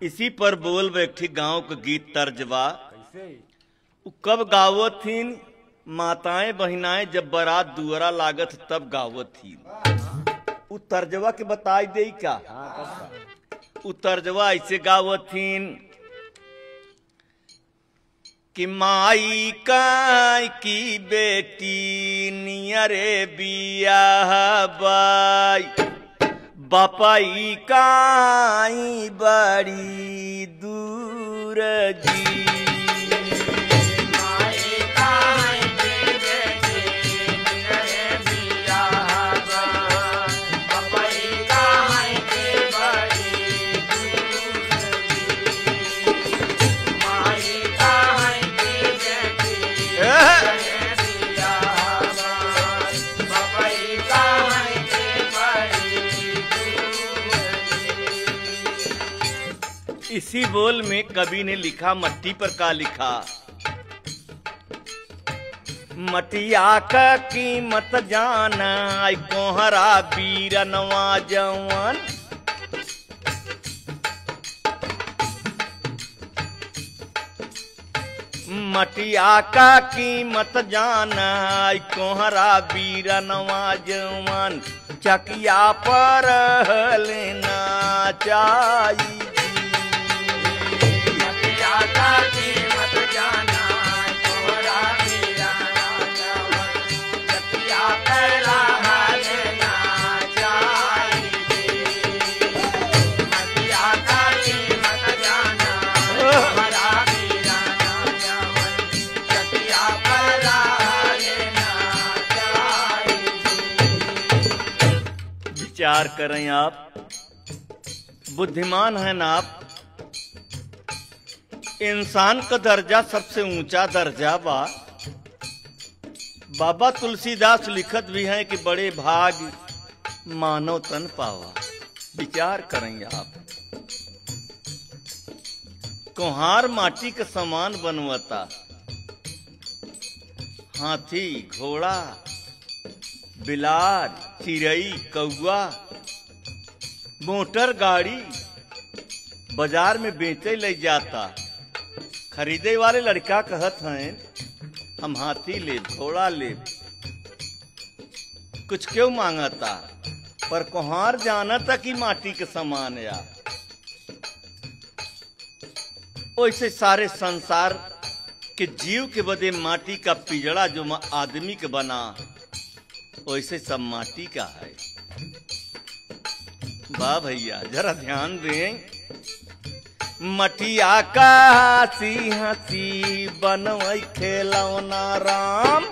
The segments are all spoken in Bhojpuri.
इसी पर बोल एक ठीक गांव के गीत तर्जवा। कैसे? उ कब गावत थीन? माताएं बहिनाएं जब बारात दुअरा लागत तब गावत थीन। उ तर्जवा के बताई दे क्या? हाँ कैसा? उ तर्जवा ऐसे गावत थीन कि माई काय की बेटी नियरे बियाह बाई, बापाई काई बड़ी दूर जी। इसी बोल में कवि ने लिखा, मट्टी पर का लिखा, मटिया का कीमत जाना कोहरा बीरनवा जवन, मटिया का कीमत जाना कोहरा बीरनवा जवन, चकिया पर लेना चाहिए। विचार करें आप, बुद्धिमान हैं ना आप। इंसान का दर्जा सबसे ऊंचा दर्जा बा। बाबा तुलसीदास लिखत भी हैं कि बड़े भाग मानव तन पावा। विचार करेंगे आप, कुम्हार माटी का सामान बनवता, हाथी घोड़ा बिलार चिड़ई कौआ मोटर गाड़ी बाजार में बेचे ले जाता। खरीदे वाले लड़का कहत हैं हम हाथी ले घोड़ा ले, कुछ क्यों मांगता, पर कुम्हार जानता कि माटी के समान या। वैसे सारे संसार के जीव के बदे माटी का पिजड़ा जो आदमी के बना, वैसे सब माटी का है। वाह भैया जरा ध्यान दें, मटिया का हंसी हंसी बनवई खेलौना राम,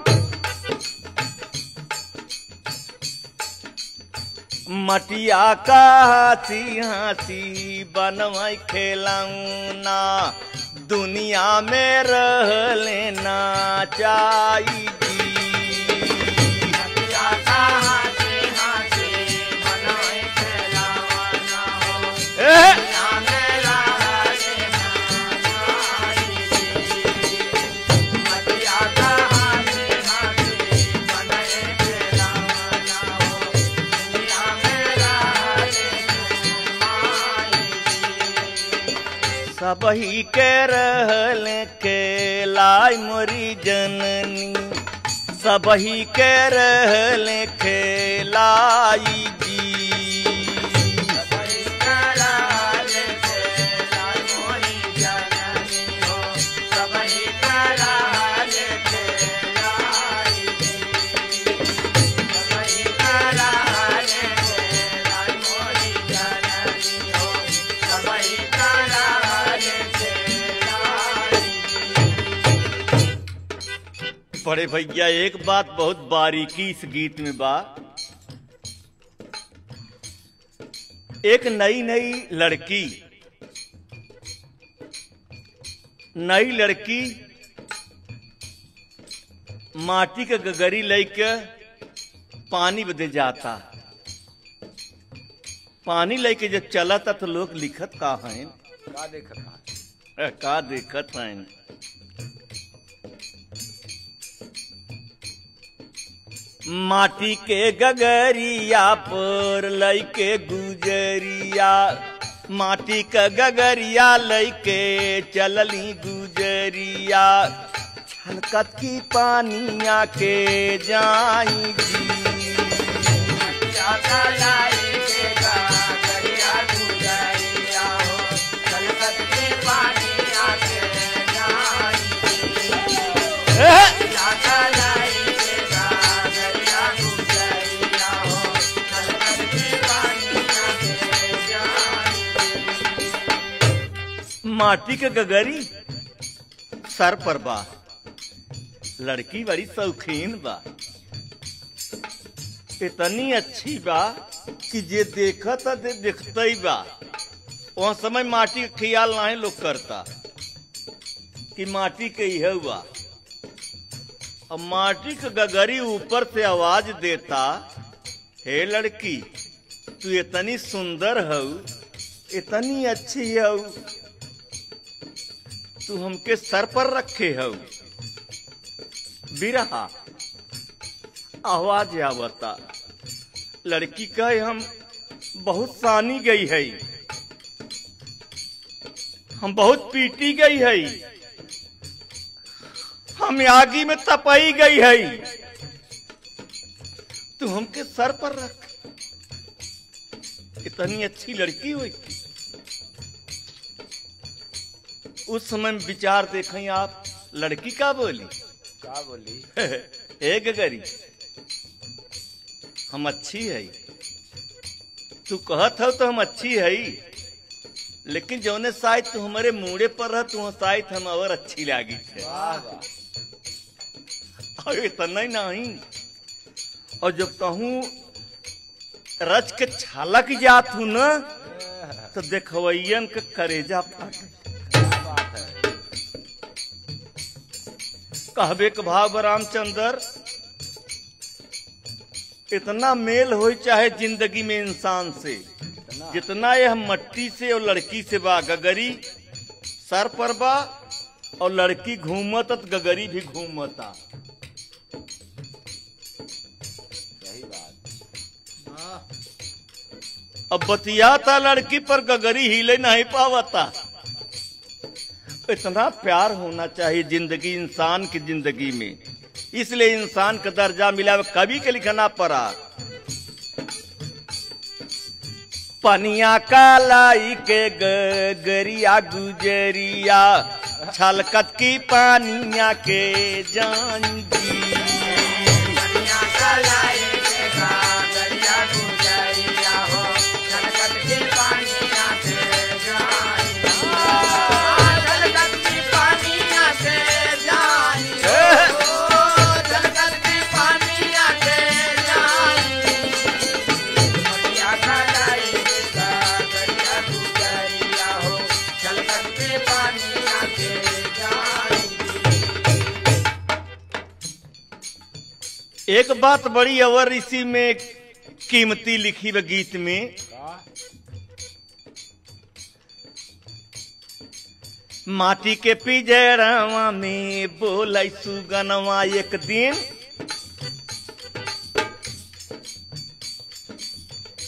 मटिया का हंसी हंसी बनवई खेलौना, दुनिया में रह लेना चाहिए। सबही के रहल के लाई मोरी जननी, सबही के रहल के लाई जी। बड़े भैया एक बात बहुत बारीकी इस गीत में बा। एक नई लड़की माटी के गगरी लेके पानी बदे जाता। पानी लेके जब चलता तो लोग लिखत का हैं, का देखत हैं। माटी के गगरिया पर लइके गुजरिया, माटी का गगरिया लैके चलली गुजरिया छलकत की पानिया के जाएगी माटी के गगरी सर पर बा, लड़की बड़ी शौकीन बा, इतनी अच्छी बा कि जे देखता देखता ही बा। वहाँ समय माटी का ख्याल नहीं लोग करता कि माटी के ही हुआ। अब माटी का गगरी ऊपर से आवाज देता, हे लड़की तू इतनी सुंदर हो, इतनी अच्छी हो, तू हमके सर पर रखे हो। बिरहा आवाज आवता, लड़की कहे हम बहुत सानी गई है, हम बहुत पीटी गई है, हम आगी में तपई गई है, तू हमके सर पर रख। इतनी अच्छी लड़की हुई। उस समय विचार देखें आप, लड़की का बोली ए गगरी हम अच्छी है, तू कहत हो तो हम अच्छी है, लेकिन जौने शायद तू हमारे मुड़े पर रह, तू शायद हम और अच्छी लागी थे। और इतना ही नहीं, और जब कहूं रच के छलक जात हूं न, तो देखवैयन के करेजा फाट। कहबे के भाव रामचंद्र, इतना मेल हो चाहे जिंदगी में इंसान से जितना यह मट्टी से और लड़की से बा। गगरी सर पर बा और लड़की घूमत, गगरी भी घूमता। सही बात। अब बतियाता लड़की पर, गगरी हिले नहीं पावता। इतना प्यार होना चाहिए जिंदगी, इंसान की जिंदगी में, इसलिए इंसान का दर्जा मिला। कवि के लिखना पड़ा, पनिया कालाई के गगरिया गुजरिया छलकत की पानिया के जाएगी। पनिया कालाई के गगरिया गुजरिया हो छलकत की पानिया के जाएगी। एक बात बड़ी अवर इसी में कीमती लिखी है गीत में, माटी के पिजड़वा में बोलै सुगनवा एक दिन,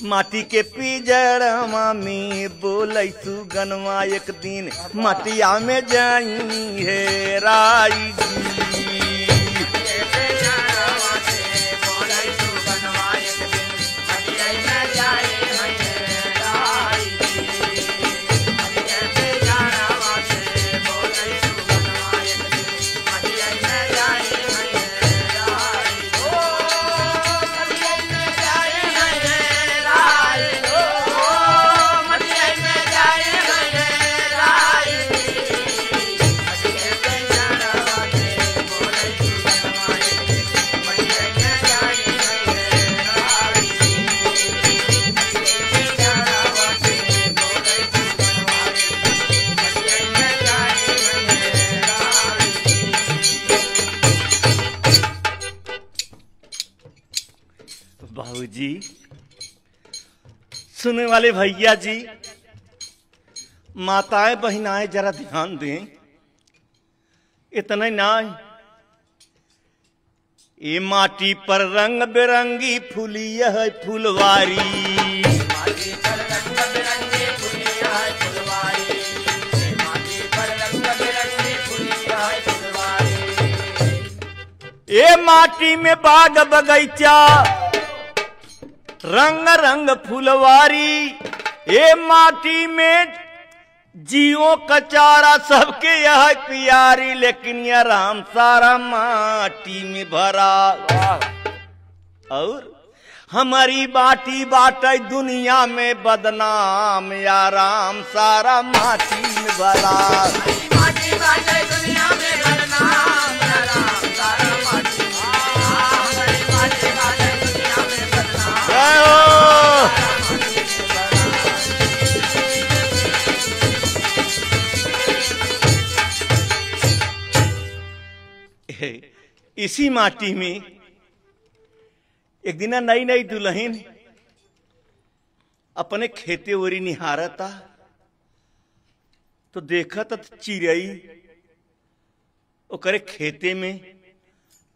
माटी के पिजड़वा में बोलै सुगनवा एक दिन, मटिया में जाई है राई जी। बाबूजी, सुनने वाले भैया जी, माताएं बहनाएं जरा ध्यान दें। इतना ना, ये माटी पर रंग बिरंगी फुलिया है फुलवारी, माटी पर रंग बिरंगी फुलिया ए माटी में बाग बगीचा रंग रंग फुलवारी, ए माटी में जियो कचारा सबके यह प्यारी, लेकिन यह राम सारा माटी में भरा। और हमारी बाटी बाटे दुनिया में बदनाम, या राम सारा माटी में भरा। माटी बाटे दुनिया में बदनाम, या राम सारा माटी में भरा। हमारी माटी बाटे दुनिया में बदनाम, जय हो। इसी माटी में एक दिन नई नई दुल्हन अपने खेते ओरी निहारता, तो देखा तो चिड़ई ओकरे खेते में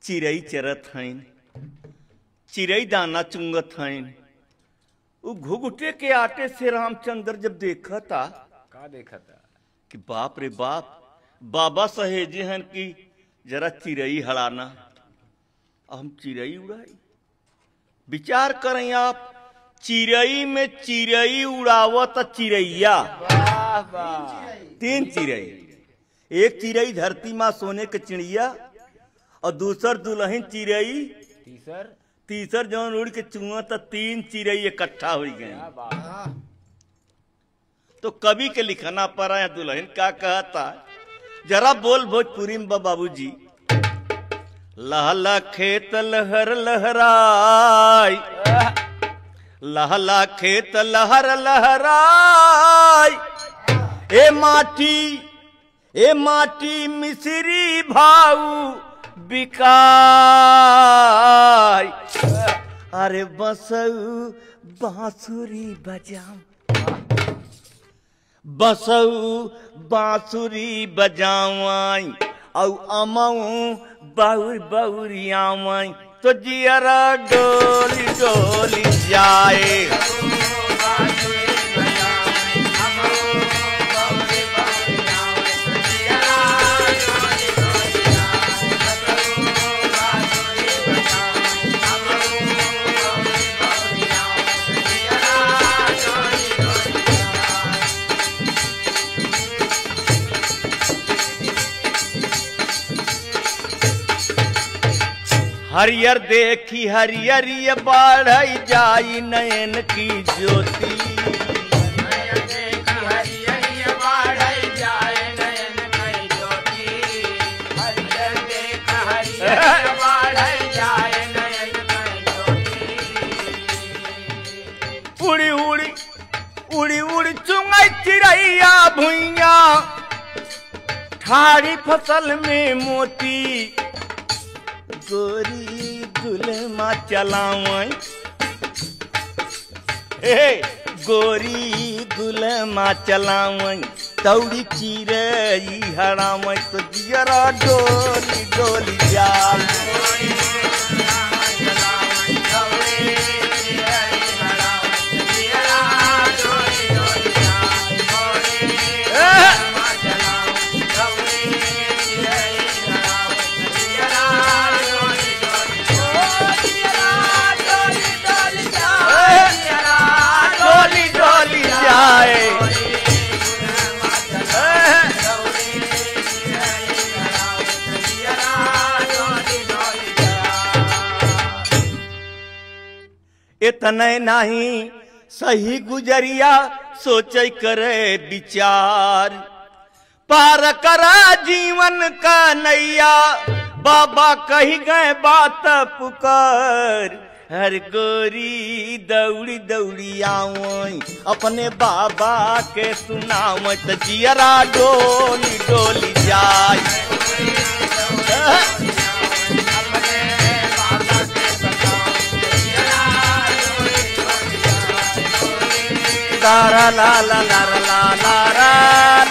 चिड़ई चरत हईन, चिड़ई दाना चुंगत हईन। वो घुघुटे के आटे से रामचंद्र जब देखा था का देखा था कि बाप रे बाप, बाबा सहेजे हैं कि जरा चिड़ई हड़ाना, हम चिड़ई उड़ाई। विचार करें आप, चिड़ई में चिड़ई उड़ावत चिड़ैया, वाह वाह। तीन चिड़ई, एक चिड़ई धरती माँ सोने के चिड़िया, और दूसर दुल्हन चिड़ई, तीसर जौन उड़ के चुआ, तो तीन चिड़ई इकट्ठा हो गए। तो कवि के लिखना पड़ा है, दुल्हन क्या कहता है, जरा बोल भोजपुरी में बाबूजी। लहला खेत लहर लहराई, लहला खेत लहर लहराई, ए माटी मिसरी भाऊ बिकाई। अरे बसऊ बांसुरी बजाऊं, बसऊ बांसुरी बजावाई, औ अमऊ बहुर बहुरियावाई, तो जियरा डोली डोली जाए। हरियर देखी हरियरी बढ़ जाई नयन की ज्योति, हरियर देखी हरियर बढ़ जाए नयन की ज्योति, हरियर देख हरियर बढ़ जाए नयन की ज्योति। उड़ी उड़ी उड़ी उड़ी चुंगई चिड़ैया भुइया, ठाड़ी फसल में मोती, गोरी गुलमा चलावई, गोरी गुलमा चलावई, तौड़ी चिड़ई हरावई, तो जियरा डोली डोली जाल। इतने नहीं सही गुजरिया सोचे करे विचार, पार करा जीवन का नैया, बाबा कही गए बात पुकार। हर गोरी दौड़ी दौड़ी आवई, अपने बाबा के सुनावई, तो जियरा डोली डोली जाए। ला ला ला ला ला ला ला।